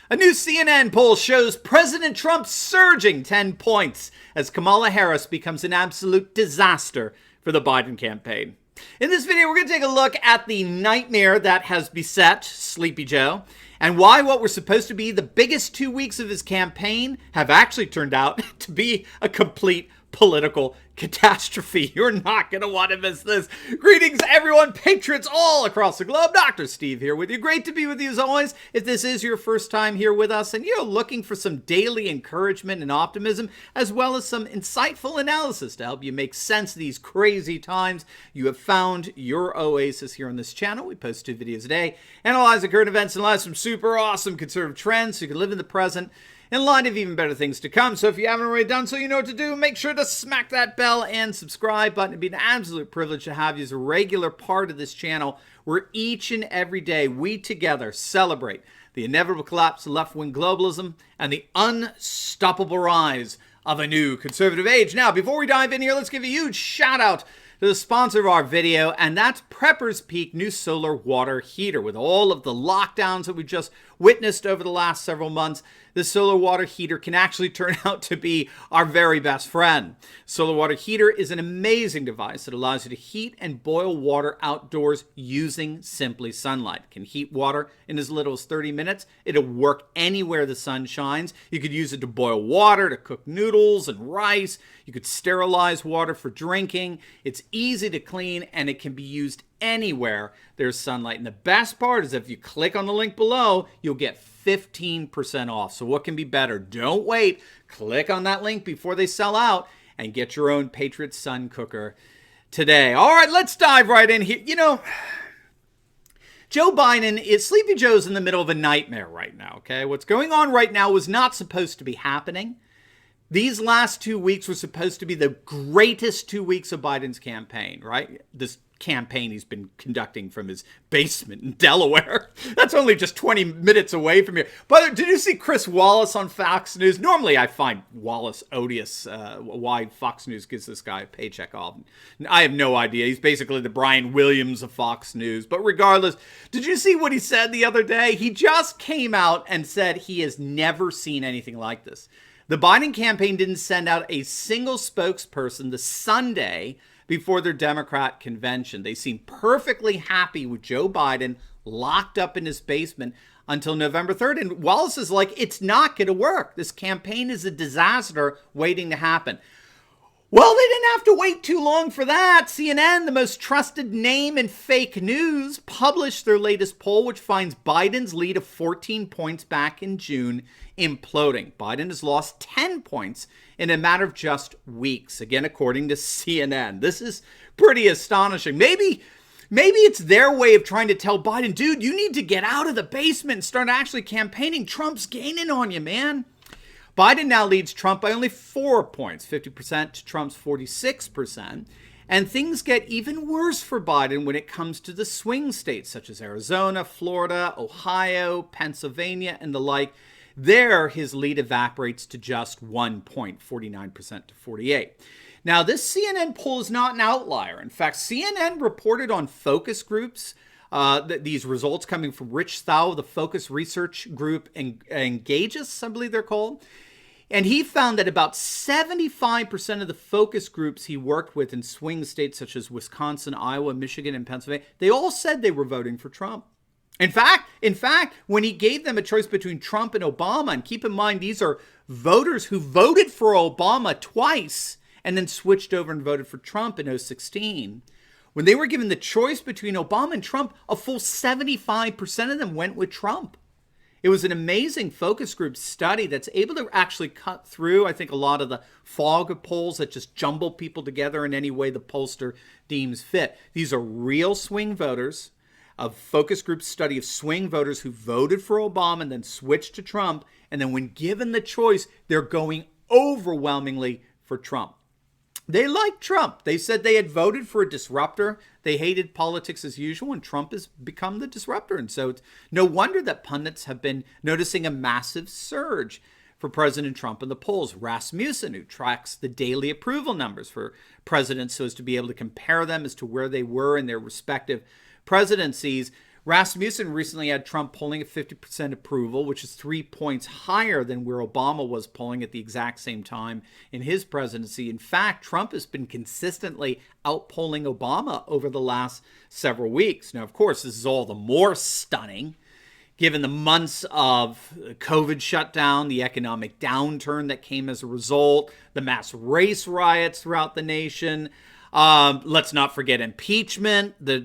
A new CNN poll shows President Trump surging 10 points as Kamala Harris becomes an absolute disaster for the Biden campaign. In this video, we're going to take a look at the nightmare that has beset Sleepy Joe and why what were supposed to be the biggest 2 weeks of his campaign have actually turned out to be a complete political catastrophe. You're not going to want to miss this. Greetings, everyone, patriots all across the globe. Dr. Steve here with you. Great to be with you as always. If this is your first time here with us and you're looking for some daily encouragement and optimism, as well as some insightful analysis to help you make sense of these crazy times, you have found your oasis here on this channel. We post 2 videos a day, analyzing current events and live some super awesome conservative trends so you can live in the present in line of even better things to come. So if you haven't already done so, you know what to do. Make sure to smack that bell and subscribe button. It'd be an absolute privilege to have you as a regular part of this channel where each and every day we together celebrate the inevitable collapse of left-wing globalism and the unstoppable rise of a new conservative age. Now, before we dive in here, let's give a huge shout out to the sponsor of our video, and that's Prepper's Peak new solar water heater. With all of the lockdowns that we just witnessed over the last several months, this solar water heater can actually turn out to be our very best friend. Solar water heater is an amazing device that allows you to heat and boil water outdoors using simply sunlight. It can heat water in as little as 30 minutes. It'll work anywhere the sun shines. You could use it to boil water, to cook noodles and rice. You could sterilize water for drinking. It's easy to clean and it can be used anywhere there's sunlight. And the best part is if you click on the link below, you'll get 15% off. So what can be better? Don't wait. Click on that link before they sell out and get your own Patriot Sun cooker today. All right, let's dive right in here. You know, Joe Biden, Sleepy Joe's in the middle of a nightmare right now, okay? What's going on right now was not supposed to be happening. These last 2 weeks were supposed to be the greatest 2 weeks of Biden's campaign, right? This campaign he's been conducting from his basement in Delaware. That's only just 20 minutes away from here. But did you see Chris Wallace on Fox News? Normally I find Wallace odious. Why Fox News gives this guy a paycheck off. I have no idea. He's basically the Brian Williams of Fox News. But regardless, did you see what he said the other day? He just came out and said he has never seen anything like this. The Biden campaign didn't send out a single spokesperson the Sunday before their Democrat convention. They seemed perfectly happy with Joe Biden locked up in his basement until November 3rd. And Wallace is like, it's not going to work. This campaign is a disaster waiting to happen. Well, they didn't have to wait too long for that. CNN, the most trusted name in fake news, published their latest poll, which finds Biden's lead of 14 points back in June imploding. Biden has lost 10 points in a matter of just weeks, again, according to CNN. This is pretty astonishing. Maybe it's their way of trying to tell Biden, dude, you need to get out of the basement and start actually campaigning. Trump's gaining on you, man. Biden now leads Trump by only 4 points, 50% to Trump's 46%. And things get even worse for Biden when it comes to the swing states, such as Arizona, Florida, Ohio, Pennsylvania, and the like. There, his lead evaporates to just 1 point, 49% to 48%. Now, this CNN poll is not an outlier. In fact, CNN reported on focus groups, these results coming from Rich Thau, the focus research group Engages, I believe they're called. And he found that about 75% of the focus groups he worked with in swing states such as Wisconsin, Iowa, Michigan, and Pennsylvania, they all said they were voting for Trump. In fact, when he gave them a choice between Trump and Obama, and keep in mind, these are voters who voted for Obama twice and then switched over and voted for Trump in 2016. When they were given the choice between Obama and Trump, a full 75% of them went with Trump. It was an amazing focus group study that's able to actually cut through, I think, a lot of the fog of polls that just jumble people together in any way the pollster deems fit. These are real swing voters. A focus group study of swing voters who voted for Obama and then switched to Trump. And then when given the choice, they're going overwhelmingly for Trump. They like Trump. They said they had voted for a disruptor. They hated politics as usual, and Trump has become the disruptor. And so it's no wonder that pundits have been noticing a massive surge for President Trump in the polls. Rasmussen, who tracks the daily approval numbers for presidents so as to be able to compare them as to where they were in their respective presidencies, Rasmussen recently had Trump polling at 50% approval, which is 3 points higher than where Obama was polling at the exact same time in his presidency. In fact, Trump has been consistently outpolling Obama over the last several weeks. Now, of course, this is all the more stunning given the months of COVID shutdown, the economic downturn that came as a result, the mass race riots throughout the nation. Let's not forget impeachment, the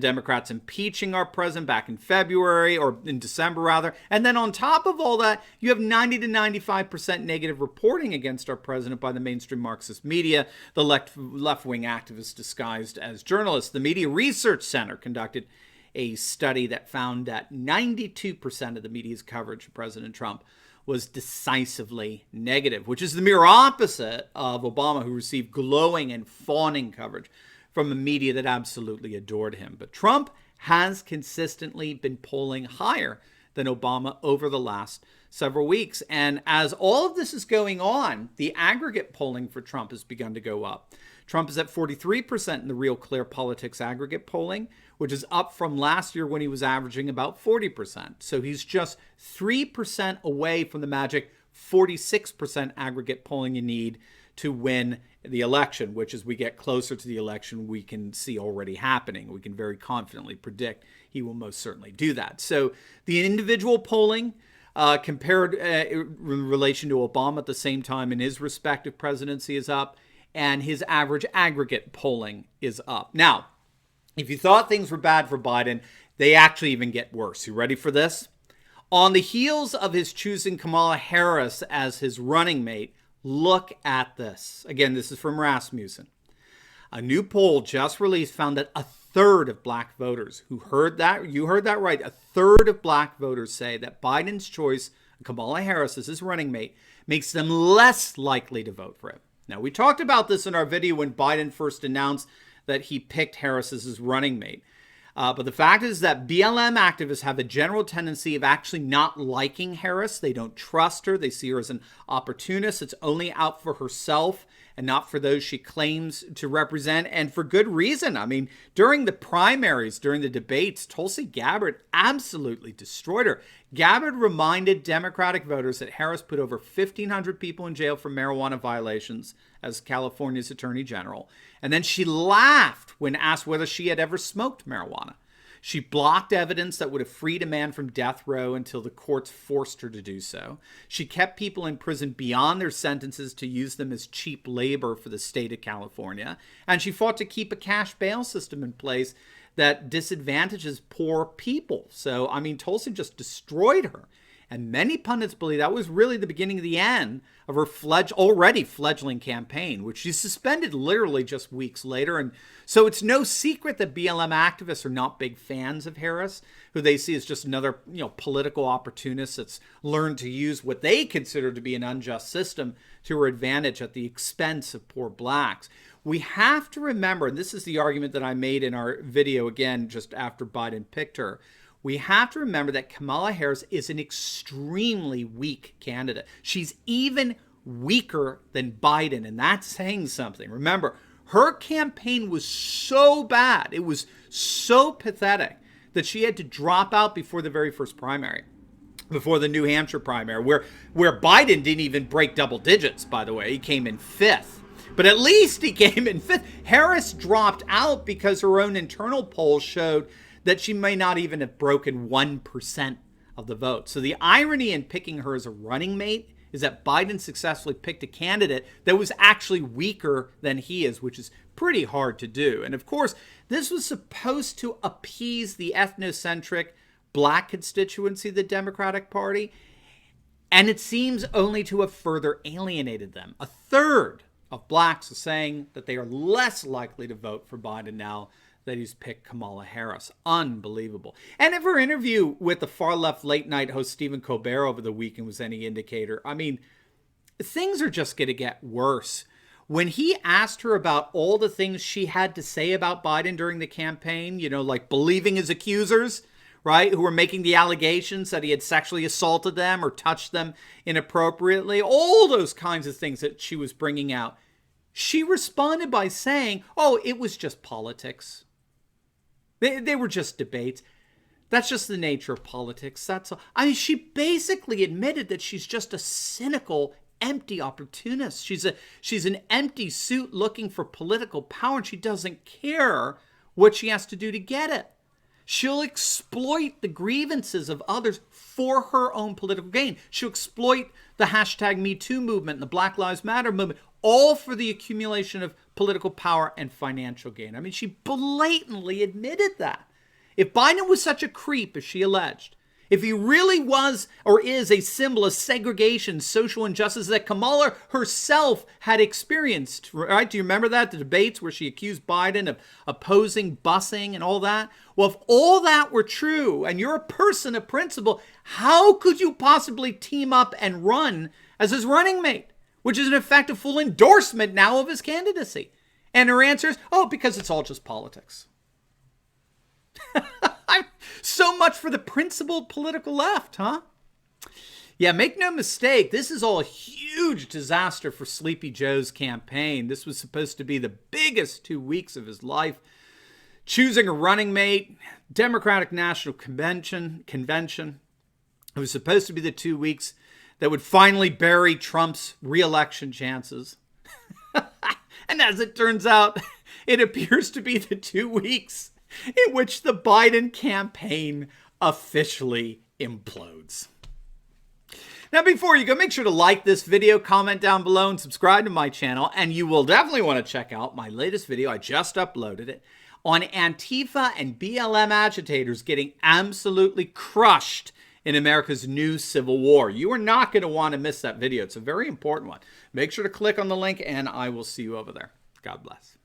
Democrats impeaching our president back in February, or in December rather. And then on top of all that, you have 90 to 95% negative reporting against our president by the mainstream Marxist media, the left-wing activists disguised as journalists. The Media Research Center conducted a study that found that 92% of the media's coverage of President Trump was decisively negative, which is the mirror opposite of Obama, who received glowing and fawning coverage from a media that absolutely adored him. But Trump has consistently been polling higher than Obama over the last several weeks. And as all of this is going on, the aggregate polling for Trump has begun to go up. Trump is at 43% in the Real Clear Politics aggregate polling, which is up from last year when he was averaging about 40%. So he's just 3% away from the magic 46% aggregate polling you need to win the election, which as we get closer to the election, we can see already happening. We can very confidently predict he will most certainly do that. So the individual polling compared in relation to Obama at the same time in his respective presidency is up, and his average aggregate polling is up. Now, if you thought things were bad for Biden, they actually even get worse. You ready for this? On the heels of his choosing Kamala Harris as his running mate, look at this. Again, this is from Rasmussen. A new poll just released found that a third of black voters who heard that, you heard that right, a third of black voters say that Biden's choice of Kamala Harris as his running mate makes them less likely to vote for him. Now, we talked about this in our video when Biden first announced that he picked Harris as his running mate. But the fact is that BLM activists have a general tendency of actually not liking Harris. They don't trust her. They see her as an opportunist. It's only out for herself and not for those she claims to represent, and for good reason. I mean, during the primaries, during the debates, Tulsi Gabbard absolutely destroyed her. Gabbard reminded Democratic voters that Harris put over 1,500 people in jail for marijuana violations as California's Attorney General. And then she laughed when asked whether she had ever smoked marijuana. She blocked evidence that would have freed a man from death row until the courts forced her to do so. She kept people in prison beyond their sentences to use them as cheap labor for the state of California. And she fought to keep a cash bail system in place that disadvantages poor people. So, I mean, Tulsi just destroyed her. And many pundits believe that was really the beginning of the end of her already fledgling campaign, which she suspended literally just weeks later. And so it's no secret that BLM activists are not big fans of Harris, who they see as just another, political opportunist that's learned to use what they consider to be an unjust system to her advantage at the expense of poor blacks. We have to remember, and this is the argument that I made in our video again just after Biden picked her, we have to remember that Kamala Harris is an extremely weak candidate. She's even weaker than Biden, and that's saying something. Remember, her campaign was so bad, it was so pathetic, that she had to drop out before the very first primary, before the New Hampshire primary, where Biden didn't even break double digits, by the way. He came in fifth. But at least he came in fifth. Harris dropped out because her own internal polls showed that she may not even have broken 1% of the vote. So the irony in picking her as a running mate is that Biden successfully picked a candidate that was actually weaker than he is, which is pretty hard to do. And of course, this was supposed to appease the ethnocentric black constituency of the Democratic Party, and it seems only to have further alienated them. A third of blacks are saying that they are less likely to vote for Biden now that he's picked Kamala Harris. Unbelievable. And if her interview with the far-left late-night host Stephen Colbert over the weekend was any indicator, I mean, things are just going to get worse. When he asked her about all the things she had to say about Biden during the campaign, like believing his accusers, right, who were making the allegations that he had sexually assaulted them or touched them inappropriately, all those kinds of things that she was bringing out, she responded by saying, oh, it was just politics. They were just debates. That's just the nature of politics. That's all. I mean, she basically admitted that she's just a cynical, empty opportunist. She's an empty suit looking for political power, and she doesn't care what she has to do to get it. She'll exploit the grievances of others for her own political gain. She'll exploit the hashtag #MeToo movement and the Black Lives Matter movement, all for the accumulation of political power and financial gain. I mean, she blatantly admitted that. If Biden was such a creep as she alleged, if he really was or is a symbol of segregation, social injustice that Kamala herself had experienced, right? Do you remember that? The debates where she accused Biden of opposing busing and all that? Well, if all that were true and you're a person of principle, how could you possibly team up and run as his running mate, which is in effect a full endorsement now of his candidacy? And her answer is, oh, because it's all just politics. So much for the principled political left, huh? Yeah, make no mistake, this is all a huge disaster for Sleepy Joe's campaign. This was supposed to be the biggest 2 weeks of his life. Choosing a running mate, Democratic National Convention. It was supposed to be the 2 weeks that would finally bury Trump's re-election chances. And as it turns out, it appears to be the 2 weeks in which the Biden campaign officially implodes. Now, before you go, make sure to like this video, comment down below, and subscribe to my channel. And you will definitely want to check out my latest video. I just uploaded it on Antifa and BLM agitators getting absolutely crushed in America's new civil war. You are not going to want to miss that video. It's a very important one. Make sure to click on the link, and I will see you over there. God bless.